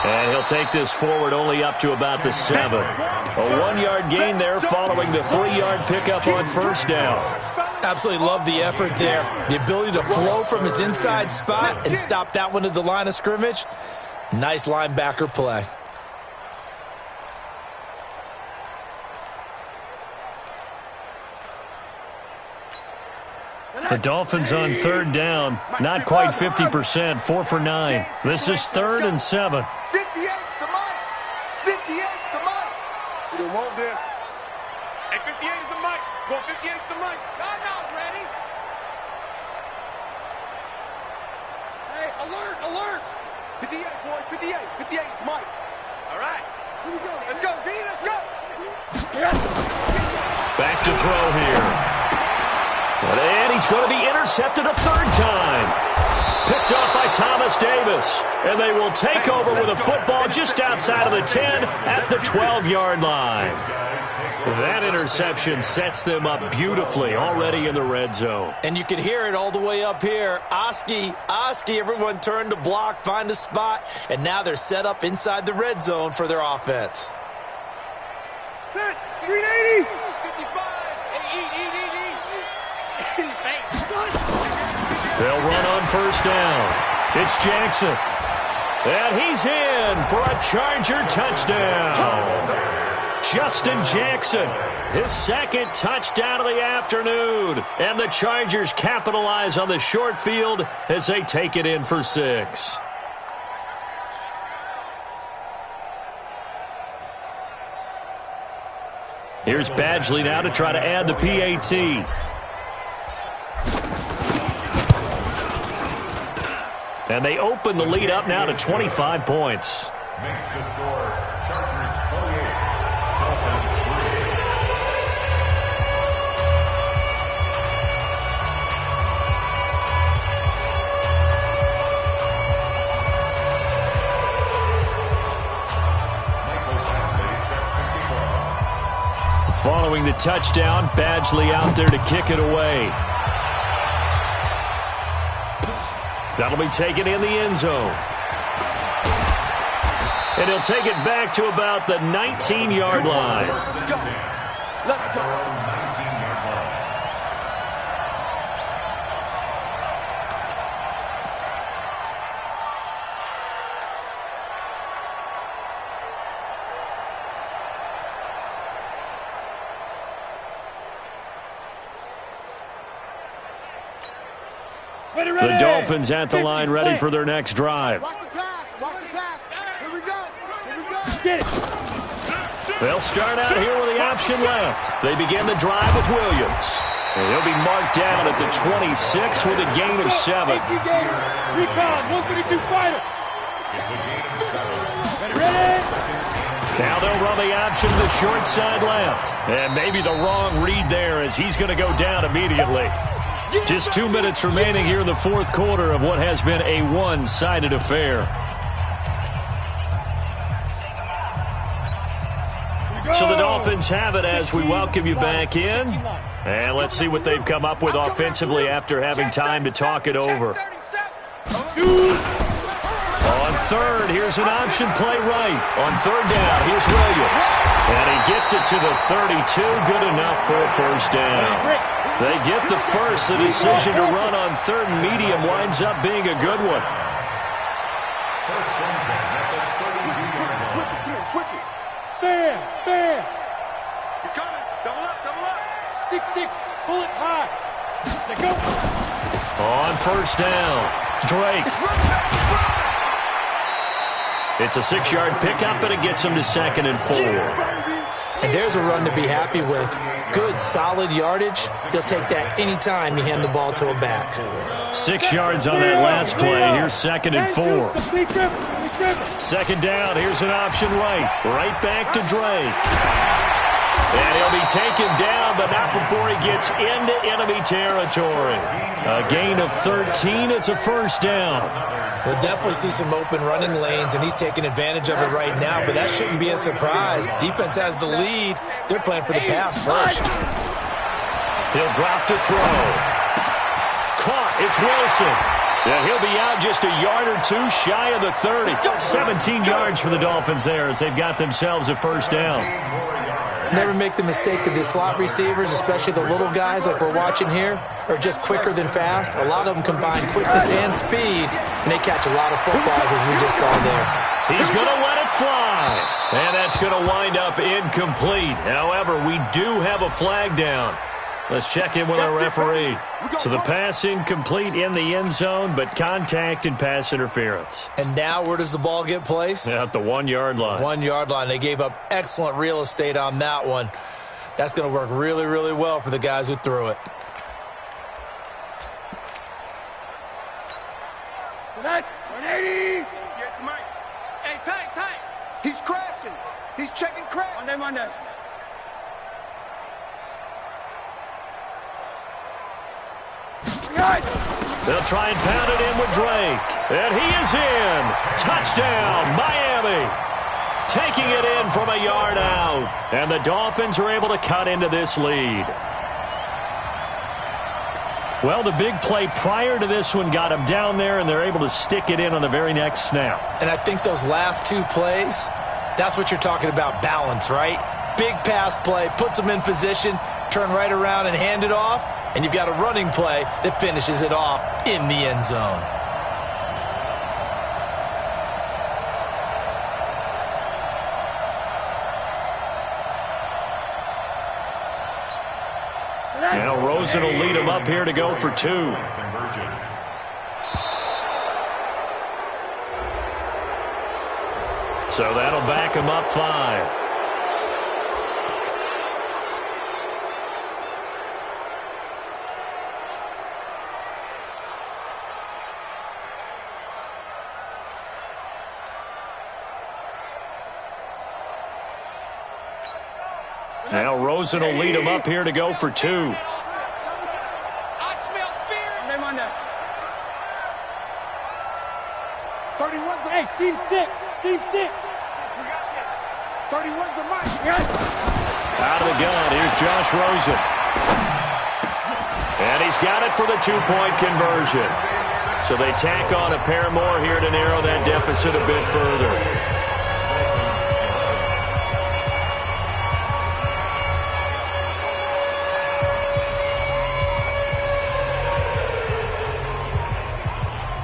Speaker 1: And he'll take this forward only up to about the 7. A 1-yard gain there following the 3-yard pickup on 1st down.
Speaker 3: Absolutely love the effort there. The ability to flow from his inside spot and stop that one at the line of scrimmage. Nice linebacker play.
Speaker 1: The Dolphins on 3rd down, not quite 50%, 4 for 9. This is 3rd and 7.
Speaker 2: 58's the money. 58's the money. We don't want this. Hey, 58 is the mic. Go, 58's the mic.
Speaker 5: Timeout ready. Hey, alert.
Speaker 2: 58, boys, 58. 58's Mike. All right. Here we go. Let's go, D, let's go.
Speaker 1: Back to throw here. And he's going to be intercepted a 3rd time. Picked up by Thomas Davis. And they will take over with a football just outside of the 10 at the 12-yard line. That interception sets them up beautifully already in the red zone.
Speaker 3: And you can hear it all the way up here. Oski, everyone turned to block, find a spot, and now they're set up inside the red zone for their offense.
Speaker 5: 380. 55.
Speaker 1: They'll run on first down. It's Jackson. And he's in for a Charger touchdown. Justin Jackson, his second touchdown of the afternoon. And the Chargers capitalize on the short field as they take it in for 6. Here's Badgley now to try to add the PAT. And they open the lead up now to 25 points.
Speaker 4: Makes the score Chargers 28, Dolphins 3.
Speaker 1: Following the touchdown, Badgley out there to kick it away. That'll be taken in the end zone. And he'll take it back to about the 19-yard line.
Speaker 2: Let's go.
Speaker 1: The Dolphins at the line ready for their next drive.
Speaker 5: Watch the pass. Watch the pass. Here we go. Here we go. Get it.
Speaker 1: They'll start out here with the option left. They begin the drive with Williams. And he'll be marked down at the 26 with a gain of 7.
Speaker 5: Recon, 132 fighter.
Speaker 4: It's a gain of 7.
Speaker 5: Ready?
Speaker 1: Now they'll run the option to the short side left. And maybe the wrong read there as he's going to go down immediately. Just 2 minutes remaining here in the fourth quarter of what has been a one-sided affair. So the Dolphins have it as we welcome you back in. And let's see what they've come up with offensively after having time to talk it over. On third, here's an option play right. On third down, here's Williams. And he gets it to the 32, good enough for a first down. They get the first. The decision to run on third and medium winds up being a good one.
Speaker 4: First and 10 at the 32-yard line.
Speaker 5: Switch it. Fair.
Speaker 2: He's coming. Double up.
Speaker 5: 6-6. Pull it high. Let's go.
Speaker 1: On first down, Drake. It's a 6-yard pickup, and it gets him to 2nd and 4.
Speaker 3: And there's a run to be happy with. Good, solid yardage. He'll take that anytime you hand the ball to a back.
Speaker 1: 6 yards on that last play. Here's 2nd and 4. Second down. Here's an option right. Right back to Drake. And he'll be taken down, but not before he gets into enemy territory. A gain of 13. It's a first down.
Speaker 3: We'll definitely see some open running lanes, and he's taking advantage of it right now, but that shouldn't be a surprise. Defense has the lead. They're playing for the pass first.
Speaker 1: He'll drop to throw. Caught. It's Wilson. And he'll be out just a yard or two shy of the 30. 17 yards for the Dolphins there as they've got themselves a first down.
Speaker 3: Never make the mistake of the slot receivers, especially the little guys like we're watching here, are just quicker than fast. A lot of them combine quickness and speed, and they catch a lot of footballs as we just saw there.
Speaker 1: He's going to let it fly. And that's going to wind up incomplete. However, we do have a flag down. Let's check in with our referee. So the pass incomplete in the end zone, but contact and pass interference.
Speaker 3: And now where does the ball get placed?
Speaker 1: At the 1 yard line.
Speaker 3: 1 yard line. They gave up excellent real estate on that one. That's going to work really, really well for the guys who threw it.
Speaker 5: Tonight, 180.
Speaker 2: Get Mike. Hey, tight. He's crashing. He's checking crash.
Speaker 5: Monday. Guys.
Speaker 1: They'll try and pound it in with Drake. And he is in. Touchdown, Miami. Taking it in from a yard out. And the Dolphins are able to cut into this lead. Well, the big play prior to this one got them down there, and they're able to stick it in on the very next snap.
Speaker 3: And I think those last two plays, that's what you're talking about, balance, right? Big pass play, puts them in position, turn right around and hand it off, and you've got a running play that finishes it off in the end zone.
Speaker 1: Now Rosen will lead him up here to go for 2. So that'll back him up 5. Now Rosen will lead him up here to go for 2.
Speaker 5: I smell fear.
Speaker 2: 31's the...
Speaker 6: Hey, seam 6. Seam 6.
Speaker 2: 31's the mic.
Speaker 1: Out of the gun, here's Josh Rosen. And he's got it for the 2-point conversion. So they tack on a pair more here to narrow that deficit a bit further.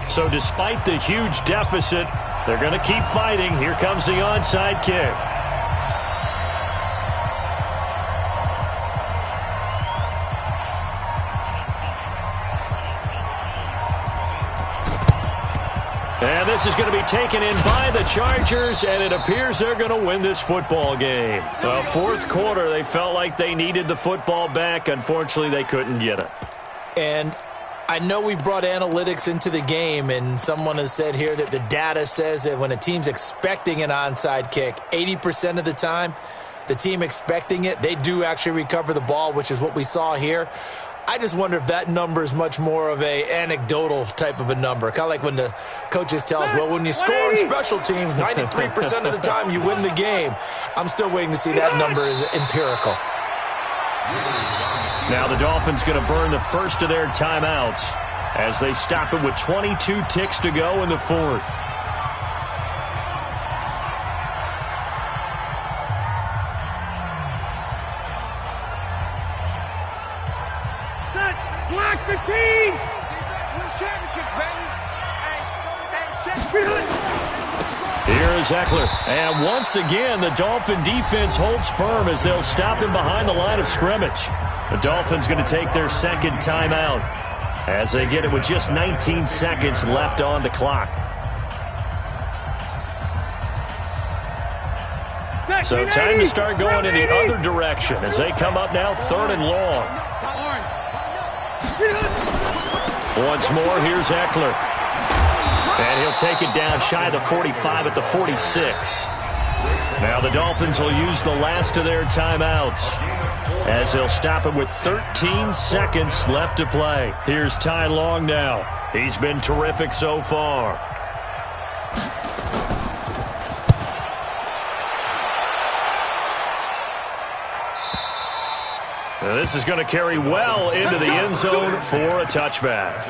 Speaker 1: So despite the huge deficit, they're going to keep fighting. Here comes the onside kick. And this is going to be taken in by the Chargers, and it appears they're going to win this football game. Well, fourth quarter, they felt like they needed the football back. Unfortunately, they couldn't get it.
Speaker 3: And I know we brought analytics into the game, and someone has said here that the data says that when a team's expecting an onside kick, 80% of the time, the team expecting it, they do actually recover the ball, which is what we saw here. I just wonder if that number is much more of a anecdotal type of a number. Kind of like when the coaches tell us, well, when you score on special teams, 93% of the time you win the game. I'm still waiting to see that number is empirical.
Speaker 1: Now the Dolphins going to burn the first of their timeouts as they stop it with 22 ticks to go in the fourth.
Speaker 6: Block the team!
Speaker 1: Here is Eckler. And once again, the Dolphin defense holds firm as they'll stop him behind the line of scrimmage. The Dolphins going to take their second timeout as they get it with just 19 seconds left on the clock. So time to start going in the other direction as they come up now 3rd and long. Once more, here's Eckler. And he'll take it down shy of the 45 at the 46. Now the Dolphins will use the last of their timeouts as they'll stop it with 13 seconds left to play. Here's Ty Long now. He's been terrific so far. Now this is going to carry well into the end zone for a touchback.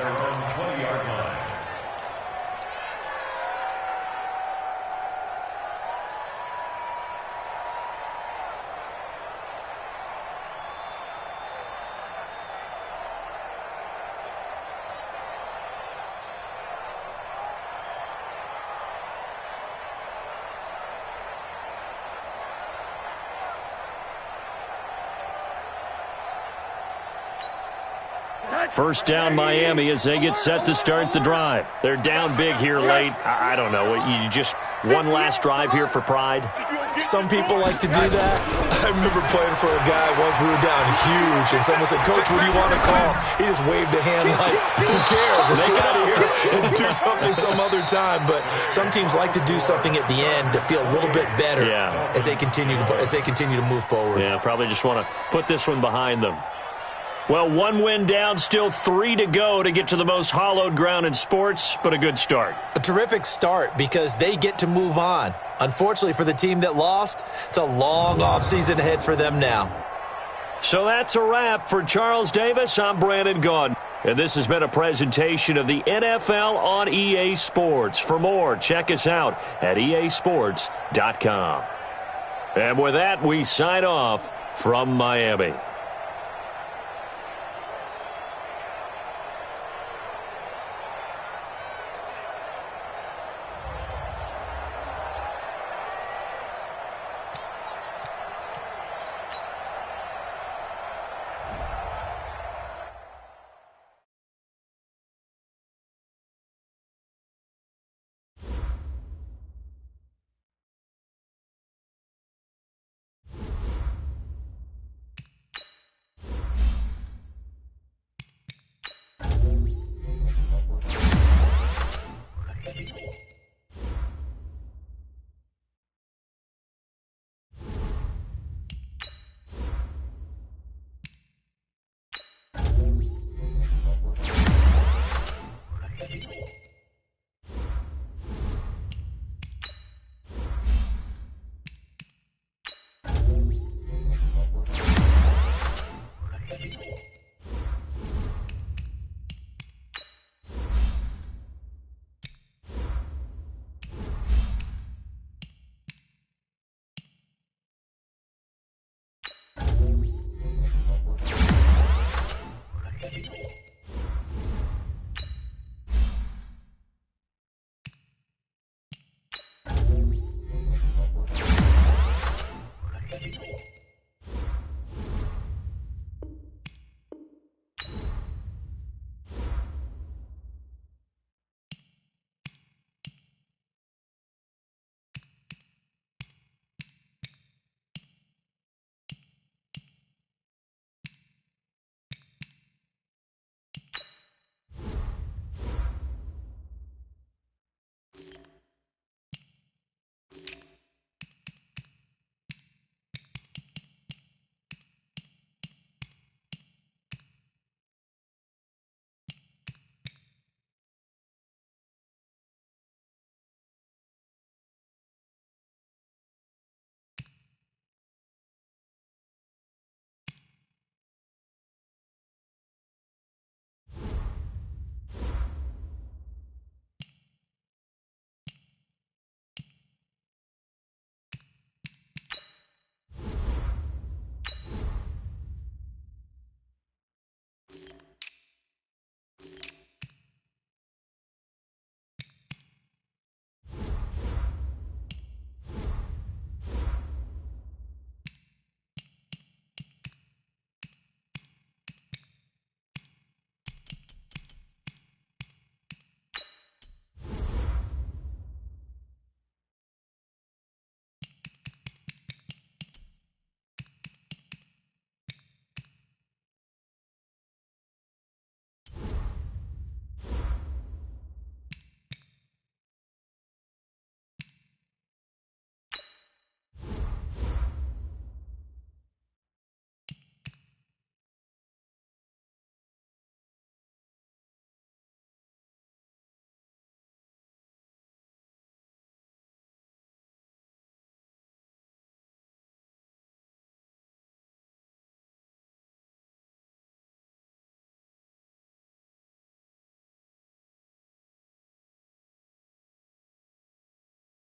Speaker 1: First down Miami as they get set to start the drive. They're down big here late. I don't know. You just one last drive here for pride?
Speaker 3: Some people like to do that. I remember playing for a guy once. We were down huge, and someone said, "Coach, what do you want to call?" He just waved a hand like, "Who cares? Let's get out of here and do something some other time." But some teams like to do something at the end to feel a little bit better as they continue to move forward.
Speaker 1: Yeah, probably just want to put this one behind them. Well, 1 win down, still 3 to go to get to the most hallowed ground in sports, but a good start.
Speaker 3: A terrific start because they get to move on. Unfortunately for the team that lost, it's a long offseason ahead for them now.
Speaker 1: So that's a wrap. For Charles Davis, I'm Brandon Gaudin. And this has been a presentation of the NFL on EA Sports. For more, check us out at easports.com. And with that, we sign off from Miami.